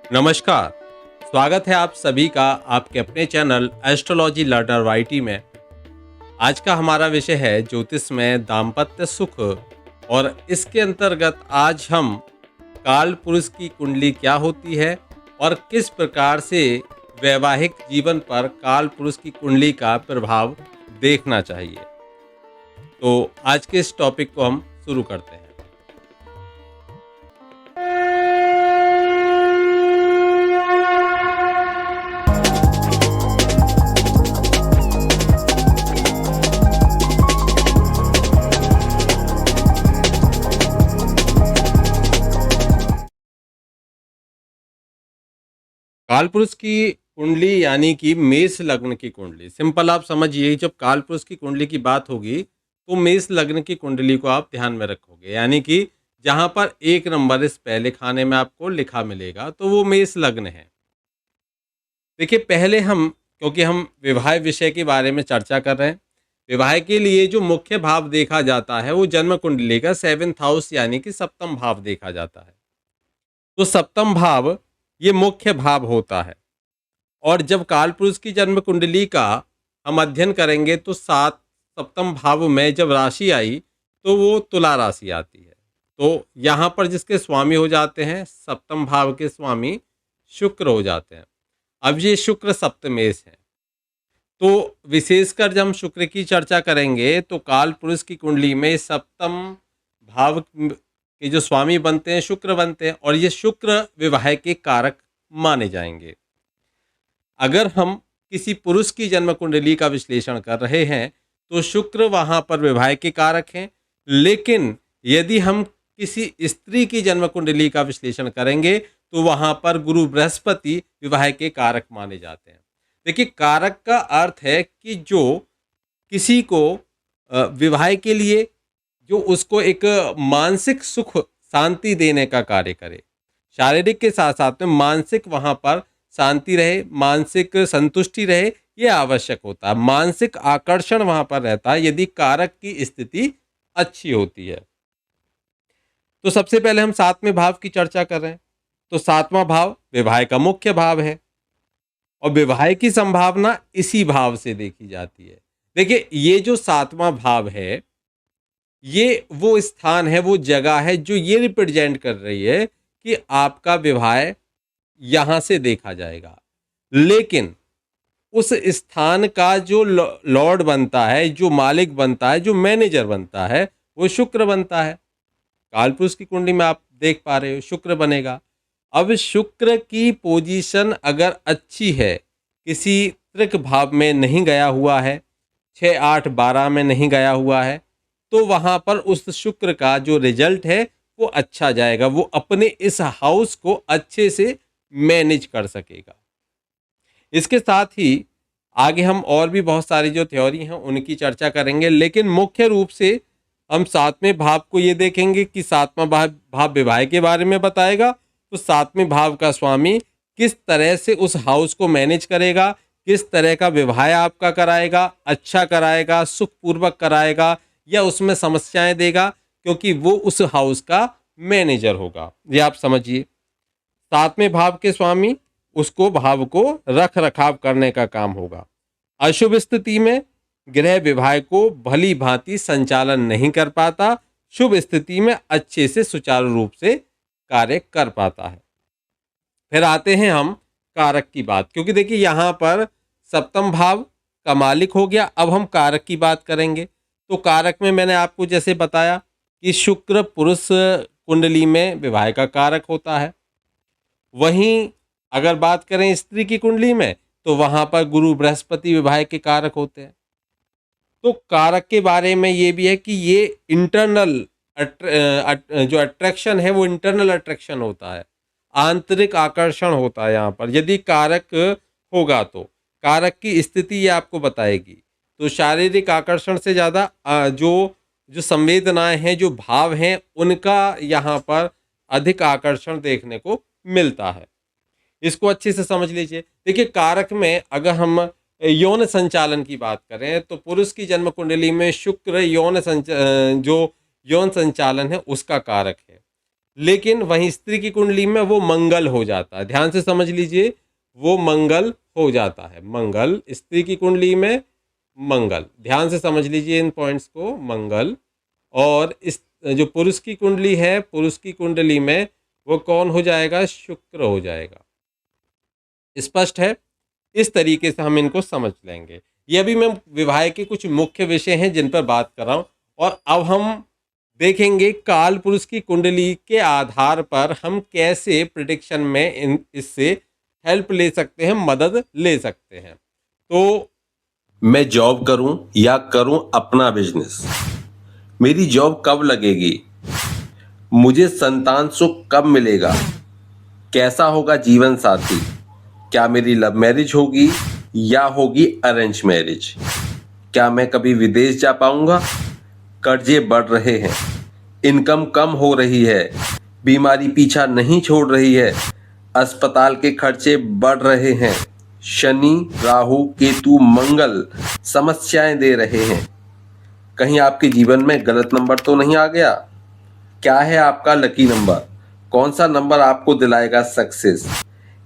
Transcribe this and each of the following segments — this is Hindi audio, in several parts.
नमस्कार। स्वागत है आप सभी का आपके अपने चैनल एस्ट्रोलॉजी लर्नर वाईटी में। आज का हमारा विषय है ज्योतिष में दाम्पत्य सुख, और इसके अंतर्गत आज हम काल पुरुष की कुंडली क्या होती है और किस प्रकार से वैवाहिक जीवन पर काल पुरुष की कुंडली का प्रभाव देखना चाहिए। तो आज के इस टॉपिक को हम शुरू करते हैं। कालपुरुष की कुंडली यानी कि मेष लग्न की कुंडली। सिंपल आप समझिए, जब कालपुरुष की कुंडली की बात होगी तो मेष लग्न की कुंडली को आप ध्यान में रखोगे, यानी कि जहां पर 1 नंबर इस पहले खाने में आपको लिखा मिलेगा तो वो मेष लग्न है। देखिए, पहले क्योंकि हम विवाह विषय के बारे में चर्चा कर रहे हैं, विवाह के लिए जो मुख्य भाव देखा जाता है वो जन्म कुंडली का 7th हाउस यानी कि सप्तम भाव देखा जाता है। तो सप्तम भाव ये मुख्य भाव होता है। और जब कालपुरुष की जन्म कुंडली का हम अध्ययन करेंगे तो सात सप्तम भाव में जब राशि आई तो वो तुला राशि आती है। तो यहाँ पर जिसके स्वामी हो जाते हैं, सप्तम भाव के स्वामी शुक्र हो जाते हैं। अब ये शुक्र सप्तमेश है, तो विशेषकर जब हम शुक्र की चर्चा करेंगे तो काल पुरुष की कुंडली में सप्तम भाव के जो स्वामी बनते हैं शुक्र बनते हैं, और ये शुक्र विवाह के कारक माने जाएंगे। अगर हम किसी पुरुष की जन्म कुंडली का विश्लेषण कर रहे हैं तो शुक्र वहां पर विवाह के कारक हैं, लेकिन यदि हम किसी स्त्री की जन्म कुंडली का विश्लेषण करेंगे तो वहां पर गुरु बृहस्पति विवाह के कारक माने जाते हैं। देखिए, कारक का अर्थ है कि जो किसी को विवाह के लिए जो उसको एक मानसिक सुख शांति देने का कार्य करे। शारीरिक के साथ साथ में मानसिक वहां पर शांति रहे, मानसिक संतुष्टि रहे, ये आवश्यक होता है। मानसिक आकर्षण वहां पर रहता है यदि कारक की स्थिति अच्छी होती है। तो सबसे पहले हम 7वें भाव की चर्चा कर रहे हैं। तो 7वां भाव विवाह का मुख्य भाव है और विवाह की संभावना इसी भाव से देखी जाती है। देखिए, ये जो 7वां भाव है ये वो स्थान है, वो जगह है जो ये रिप्रेजेंट कर रही है कि आपका विवाह यहां से देखा जाएगा। लेकिन उस स्थान का जो लॉर्ड बनता है, जो मालिक बनता है, जो मैनेजर बनता है, वो शुक्र बनता है। कालपुरुष की कुंडली में आप देख पा रहे हो शुक्र बनेगा। अब शुक्र की पोजीशन अगर अच्छी है, किसी त्रिक भाव में नहीं गया हुआ है, 6, 8, 12 में नहीं गया हुआ है, तो वहां पर उस शुक्र का जो रिजल्ट है वो अच्छा जाएगा। वो अपने इस हाउस को अच्छे से मैनेज कर सकेगा। इसके साथ ही आगे हम और भी बहुत सारी जो थ्योरी हैं उनकी चर्चा करेंगे, लेकिन मुख्य रूप से हम 7वें भाव को ये देखेंगे कि 7वां भाव विवाह के बारे में बताएगा। तो 7वें भाव का स्वामी किस तरह से उस हाउस को मैनेज करेगा, किस तरह का विवाह आपका कराएगा, अच्छा कराएगा, सुखपूर्वक कराएगा या उसमें समस्याएं देगा, क्योंकि वो उस हाउस का मैनेजर होगा। ये आप समझिए, 7वें भाव के स्वामी उसको भाव को रख रखाव करने का काम होगा। अशुभ स्थिति में ग्रह विवाह को भली भांति संचालन नहीं कर पाता, शुभ स्थिति में अच्छे से सुचारू रूप से कार्य कर पाता है। फिर आते हैं हम कारक की बात, क्योंकि देखिए यहाँ पर सप्तम भाव का मालिक हो गया। अब हम कारक की बात करेंगे। तो कारक में मैंने आपको जैसे बताया कि शुक्र पुरुष कुंडली में विवाह का कारक होता है। वहीं अगर बात करें स्त्री की कुंडली में तो वहां पर गुरु बृहस्पति विवाह के कारक होते हैं। तो कारक के बारे में ये भी है कि ये इंटरनल जो अट्रैक्शन है वो इंटरनल अट्रैक्शन होता है, आंतरिक आकर्षण होता है। यहाँ पर यदि कारक होगा तो कारक की स्थिति ये आपको बताएगी। तो शारीरिक आकर्षण से ज़्यादा जो संवेदनाएं हैं, जो भाव हैं, उनका यहाँ पर अधिक आकर्षण देखने को मिलता है। इसको अच्छे से समझ लीजिए। देखिए, कारक में अगर हम यौन संचालन की बात करें तो पुरुष की जन्म कुंडली में शुक्र जो यौन संचालन है उसका कारक है। लेकिन वहीं स्त्री की कुंडली में वो मंगल हो जाता है। ध्यान से समझ लीजिए, वो मंगल हो जाता है। मंगल स्त्री की कुंडली में मंगल, ध्यान से समझ लीजिए इन पॉइंट्स को, मंगल। और इस जो पुरुष की कुंडली है, पुरुष की कुंडली में वो कौन हो जाएगा? शुक्र हो जाएगा। स्पष्ट है? इस तरीके से हम इनको समझ लेंगे। ये अभी मैं विवाह के कुछ मुख्य विषय हैं जिन पर बात कर रहा हूँ। और अब हम देखेंगे काल पुरुष की कुंडली के आधार पर हम कैसे प्रिडिक्शन में इससे हेल्प ले सकते हैं, मदद ले सकते हैं। तो मैं जॉब करूं या करूं अपना बिजनेस, मेरी जॉब कब लगेगी, मुझे संतान सुख कब मिलेगा, कैसा होगा जीवन साथी, क्या मेरी लव मैरिज होगी या होगी अरेंज मैरिज, क्या मैं कभी विदेश जा पाऊंगा, कर्जे बढ़ रहे हैं, इनकम कम हो रही है, बीमारी पीछा नहीं छोड़ रही है, अस्पताल के खर्चे बढ़ रहे हैं, शनि राहु केतु मंगल समस्याएं दे रहे हैं, कहीं आपके जीवन में गलत नंबर तो नहीं आ गया, क्या है आपका लकी नंबर, कौन सा नंबर आपको दिलाएगा सक्सेस,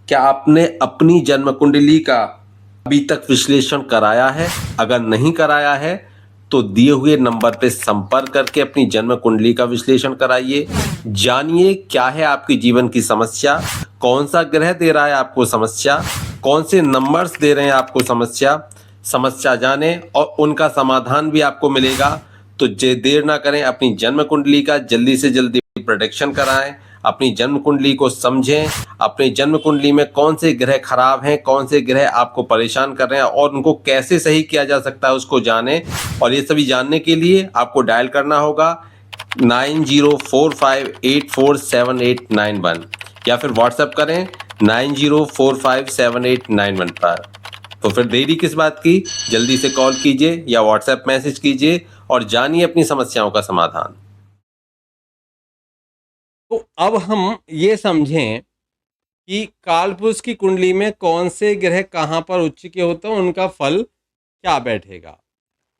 क्या आपने अपनी जन्म कुंडली का अभी तक विश्लेषण कराया है, अगर नहीं कराया है तो दिए हुए नंबर पे संपर्क करके अपनी जन्म कुंडली का विश्लेषण कराइए। जानिए क्या है आपके जीवन की समस्या, कौन सा ग्रह दे रहा है आपको समस्या, कौन से नंबर्स दे रहे हैं आपको समस्या। समस्या जाने और उनका समाधान भी आपको मिलेगा। तो देर ना करें, अपनी जन्म कुंडली का जल्दी से जल्दी प्रोटेक्शन कराएं, अपनी जन्म कुंडली को समझें, अपनी जन्म कुंडली में कौन से ग्रह खराब हैं, कौन से ग्रह आपको परेशान कर रहे हैं और उनको कैसे सही किया जा सकता है उसको जानें। और ये सभी जानने के लिए आपको डायल करना होगा 9045847891 या फिर व्हाट्सएप करें 90457891 पर। तो फिर देरी किस बात की, जल्दी से कॉल कीजिए या व्हाट्सएप मैसेज कीजिए और जानिए अपनी समस्याओं का समाधान। तो अब हम ये समझें कि कालपुरुष की कुंडली में कौन से ग्रह कहाँ पर उच्च के होते हैं, उनका फल क्या बैठेगा।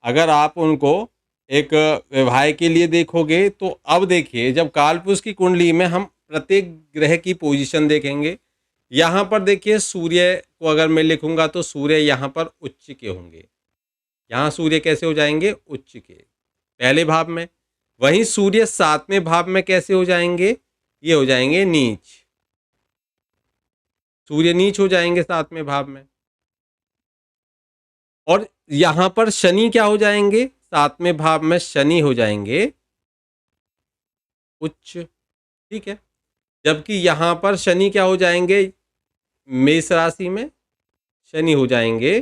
अगर आप उनको एक विवाह के लिए देखोगे तो अब देखिए, जब कालपुरुष की कुंडली में हम प्रत्येक ग्रह की पोजीशन देखेंगे। यहाँ पर देखिए सूर्य को अगर मैं लिखूंगा तो सूर्य यहाँ पर उच्च के होंगे। यहाँ सूर्य कैसे हो जाएंगे? उच्च के, पहले भाव में। वहीं सूर्य 7वें भाव में कैसे हो जाएंगे? ये हो जाएंगे नीच। सूर्य नीच हो जाएंगे 7वें भाव में। और यहां पर शनि क्या हो जाएंगे? 7वें भाव में शनि हो जाएंगे उच्च। ठीक है, जबकि यहां पर शनि क्या हो जाएंगे? मेष राशि में शनि हो जाएंगे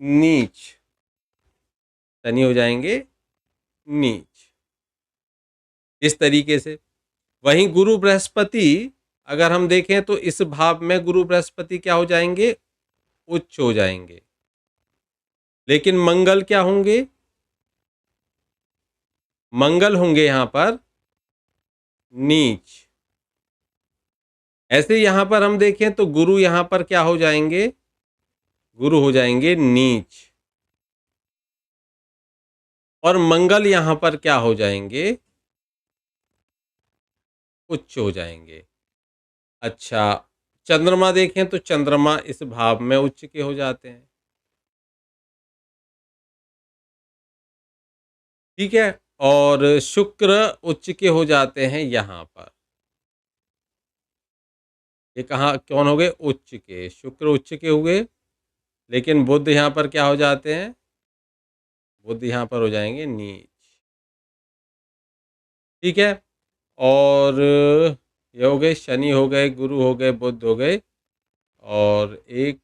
नीच। शनि हो जाएंगे नीच इस तरीके से। वहीं गुरु बृहस्पति अगर हम देखें तो इस भाव में गुरु बृहस्पति क्या हो जाएंगे? उच्च हो जाएंगे। लेकिन मंगल क्या होंगे? मंगल होंगे यहां पर नीच। ऐसे यहां पर हम देखें तो गुरु यहां पर क्या हो जाएंगे? गुरु हो जाएंगे नीच। और मंगल यहां पर क्या हो जाएंगे? उच्च हो जाएंगे। अच्छा, चंद्रमा देखें तो चंद्रमा इस भाव में उच्च के हो जाते हैं। ठीक है, और शुक्र उच्च के हो जाते हैं यहाँ पर। ये कहाँ कौन हो गए? उच्च के। शुक्र उच्च के हुए, लेकिन बुध यहाँ पर क्या हो जाते हैं? बुध यहाँ पर हो जाएंगे नीच। ठीक है, और ये हो गए, शनि हो गए, गुरु हो गए, बुध हो गए, और 1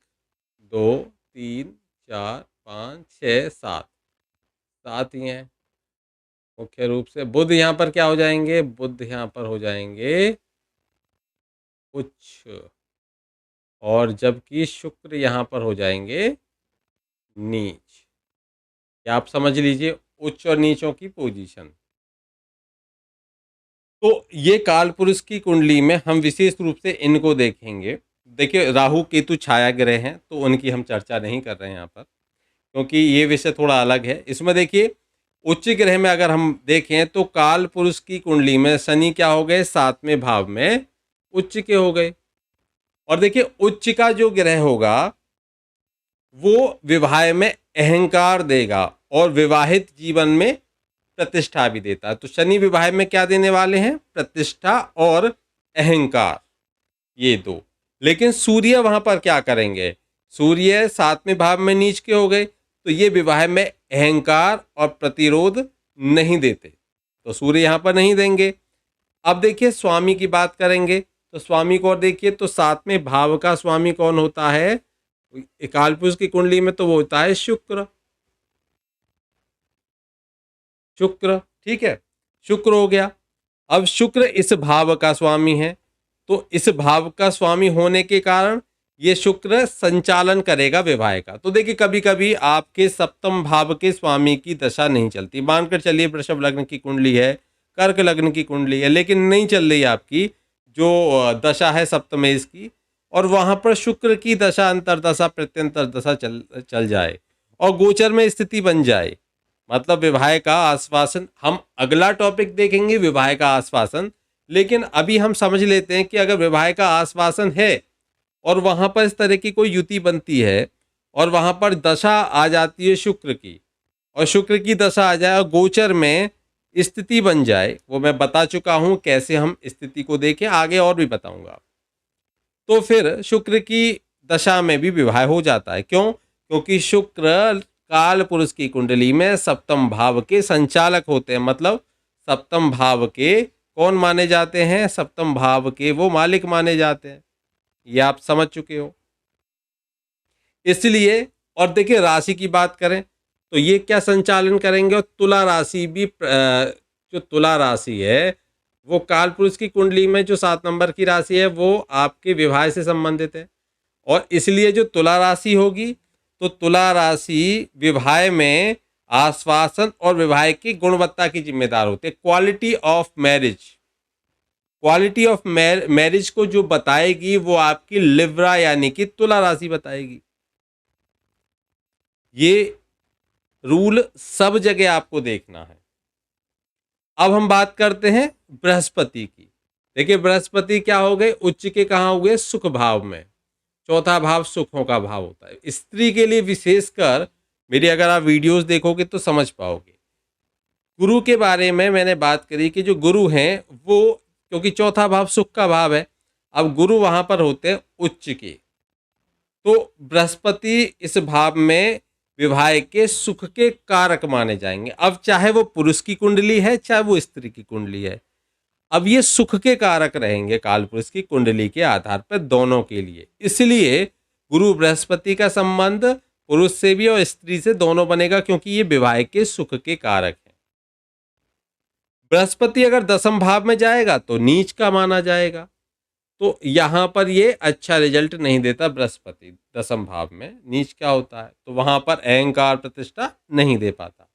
2 3 4 5 6 7 7 ही हैं मुख्य रूप से। बुध यहाँ पर क्या हो जाएंगे? बुध यहाँ पर हो जाएंगे उच्च, और जबकि शुक्र यहाँ पर हो जाएंगे नीच। या आप समझ लीजिए उच्च और नीचों की पोजीशन। तो ये काल पुरुष की कुंडली में हम विशेष रूप से इनको देखेंगे। देखिए, राहु केतु छाया ग्रह हैं तो उनकी हम चर्चा नहीं कर रहे हैं यहाँ पर, क्योंकि ये विषय थोड़ा अलग है। इसमें देखिए उच्च ग्रह में अगर हम देखें तो काल पुरुष की कुंडली में शनि क्या हो गए, 7वें भाव में उच्च के हो गए। और देखिए उच्च का जो ग्रह होगा वो विवाह में अहंकार देगा और विवाहित जीवन में प्रतिष्ठा भी देता है। तो शनि विवाह में क्या देने वाले हैं, प्रतिष्ठा और अहंकार, ये दो। लेकिन सूर्य वहां पर क्या करेंगे, सूर्य 7वें भाव में नीच के हो गए, तो ये विवाह में अहंकार और प्रतिरोध नहीं देते, तो सूर्य यहां पर नहीं देंगे। अब देखिए स्वामी की बात करेंगे, तो स्वामी को और देखिए तो 7वें भाव का स्वामी कौन होता है, काल पुरुष की कुंडली में तो वो होता है शुक्र। शुक्र, ठीक है, शुक्र हो गया। अब शुक्र इस भाव का स्वामी है, तो इस भाव का स्वामी होने के कारण ये शुक्र संचालन करेगा विवाह का। तो देखिए कभी कभी आपके सप्तम भाव के स्वामी की दशा नहीं चलती, मानकर चलिए वृषभ लग्न की कुंडली है, कर्क लग्न की कुंडली है, लेकिन नहीं चल रही आपकी जो दशा है सप्तमेश की, और वहां पर शुक्र की दशा अंतरदशा प्रत्यंतर दशा चल जाए और गोचर में स्थिति बन जाए, मतलब विवाह का आश्वासन। हम अगला टॉपिक देखेंगे विवाह का आश्वासन, लेकिन अभी हम समझ लेते हैं कि अगर विवाह का आश्वासन है और वहां पर इस तरह की कोई युति बनती है और वहां पर दशा आ जाती है शुक्र की, और शुक्र की दशा आ जाए और गोचर में स्थिति बन जाए, वो मैं बता चुका हूं कैसे हम स्थिति को देखें, आगे और भी बताऊंगा। तो फिर शुक्र की दशा में भी विवाह हो जाता है। क्यों? क्योंकि शुक्र काल पुरुष की कुंडली में सप्तम भाव के संचालक होते हैं, मतलब सप्तम भाव के कौन माने जाते हैं, सप्तम भाव के वो मालिक माने जाते हैं, ये आप समझ चुके हो। इसलिए, और देखिए राशि की बात करें तो ये क्या संचालन करेंगे, और तुला राशि भी जो तुला राशि है वो काल पुरुष की कुंडली में जो 7 नंबर की राशि है वो आपके विवाह से संबंधित है, और इसलिए जो तुला राशि होगी तो तुला राशि विवाह में आश्वासन और विवाह की गुणवत्ता की जिम्मेदार होती है। Quality of marriage, quality of marriage को जो बताएगी वो आपकी लिब्रा यानी कि तुला राशि बताएगी। ये रूल सब जगह आपको देखना है। अब हम बात करते हैं बृहस्पति की। देखिए बृहस्पति क्या हो गए, उच्च के कहाँ हो गए, सुख भाव में। चौथा भाव सुखों का भाव होता है। स्त्री के लिए विशेषकर मेरी अगर आप वीडियोस देखोगे तो समझ पाओगे। गुरु के बारे में मैंने बात करी कि जो गुरु हैं वो, क्योंकि चौथा भाव सुख का भाव है, अब गुरु वहां पर होते हैं उच्च के, तो बृहस्पति इस भाव में विवाह के सुख के कारक माने जाएंगे। अब चाहे वो पुरुष की कुंडली है चाहे वो स्त्री की कुंडली है, अब ये सुख के कारक रहेंगे काल पुरुष की कुंडली के आधार पर दोनों के लिए। इसलिए गुरु बृहस्पति का संबंध पुरुष से भी और स्त्री से दोनों बनेगा, क्योंकि ये विवाह के सुख के कारक हैं। बृहस्पति अगर दसम भाव में जाएगा तो नीच का माना जाएगा, तो यहां पर ये अच्छा रिजल्ट नहीं देता। बृहस्पति दसम भाव में नीच क्या होता है, तो वहां पर अहंकार प्रतिष्ठा नहीं दे पाता।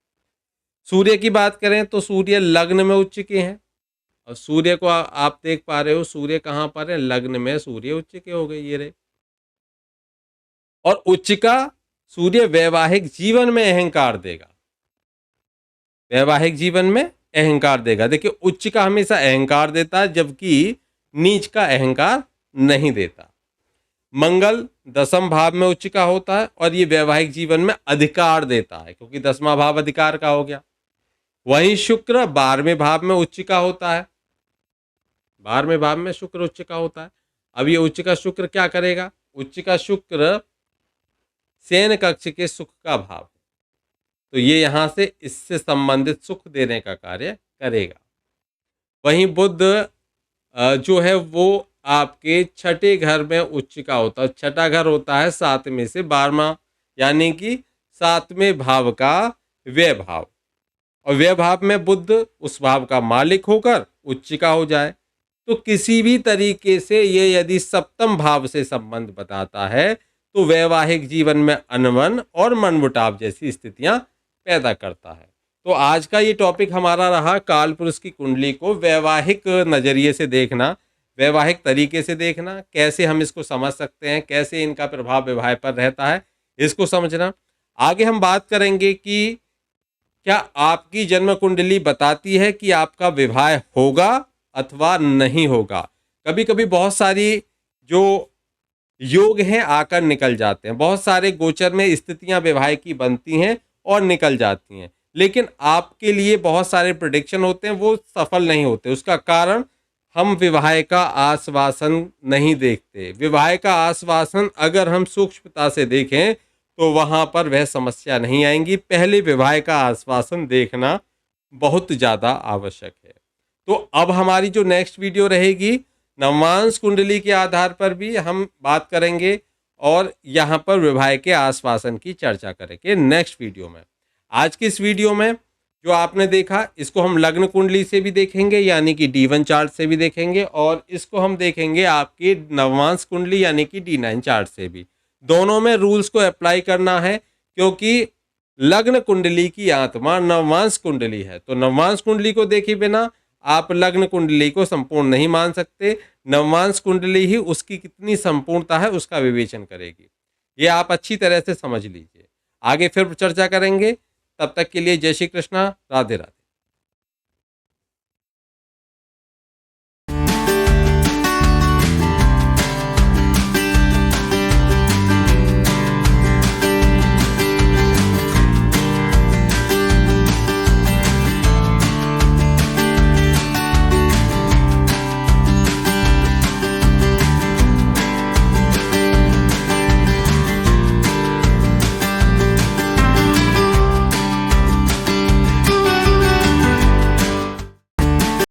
सूर्य की बात करें तो सूर्य लग्न में उच्च के हैं, और सूर्य को आप देख पा रहे हो, सूर्य कहां पर है, लग्न में सूर्य उच्च के हो गए, ये रहे। और उच्च का सूर्य वैवाहिक जीवन में अहंकार देगा, वैवाहिक जीवन में अहंकार देगा। देखिए उच्च का हमेशा अहंकार देता है, जबकि नीच का अहंकार नहीं देता। मंगल दसम भाव में उच्च का होता है और ये वैवाहिक जीवन में अधिकार देता है, क्योंकि 10वां भाव अधिकार का हो गया। वहीं शुक्र 12वें भाव में उच्च का होता है, 12वें भाव में शुक्र उच्च का होता है। अब ये उच्च का शुक्र क्या करेगा, उच्च का शुक्र शयन कक्ष के सुख का भाव है, तो ये यहां से इससे संबंधित सुख देने का कार्य करेगा। वहीं बुध जो है वो आपके छठे घर में उच्च का होता है। छठा घर होता है 7 में से 12वां, यानी कि 7वें भाव का व्यय भाव, और व्यय भाव में बुध उस भाव का मालिक होकर उच्च का हो जाए, तो किसी भी तरीके से ये यदि सप्तम भाव से संबंध बताता है तो वैवाहिक जीवन में अनबन और मनमुटाव जैसी स्थितियां पैदा करता है। तो आज का ये टॉपिक हमारा रहा काल पुरुष की कुंडली को वैवाहिक नज़रिए से देखना, वैवाहिक तरीके से देखना, कैसे हम इसको समझ सकते हैं, कैसे इनका प्रभाव विवाह पर रहता है, इसको समझना। आगे हम बात करेंगे कि क्या आपकी जन्म कुंडली बताती है कि आपका विवाह होगा अथवा नहीं होगा? कभी कभी बहुत सारी जो योग हैं आकर निकल जाते हैं, बहुत सारे गोचर में स्थितियां विवाह की बनती हैं और निकल जाती हैं, लेकिन आपके लिए बहुत सारे प्रिडिक्शन होते हैं, वो सफल नहीं होते। उसका कारण हम विवाह का आश्वासन नहीं देखते। विवाह का आश्वासन अगर हम सूक्ष्मता से देखें तो वहां पर वह समस्या नहीं आएंगी। पहले विवाह का आश्वासन देखना बहुत ज़्यादा आवश्यक है। तो अब हमारी जो नेक्स्ट वीडियो रहेगी, नवमांश कुंडली के आधार पर भी हम बात करेंगे और यहाँ पर विवाह के आश्वासन की चर्चा करेंगे नेक्स्ट वीडियो में। आज की इस वीडियो में जो आपने देखा, इसको हम लग्न कुंडली से भी देखेंगे यानी कि D1 चार्ट से भी देखेंगे, और इसको हम देखेंगे आपकी नवमांश कुंडली यानी कि D9 चार्ट से भी। दोनों में रूल्स को अप्लाई करना है, क्योंकि लग्न कुंडली की आत्मा नवमांश कुंडली है। तो नवमांश कुंडली को देखे बिना आप लग्न कुंडली को संपूर्ण नहीं मान सकते। नवमांश कुंडली ही उसकी कितनी संपूर्णता है उसका विवेचन करेगी। ये आप अच्छी तरह से समझ लीजिए। आगे फिर चर्चा करेंगे। तब तक के लिए जय श्री कृष्णा, राधे राधे।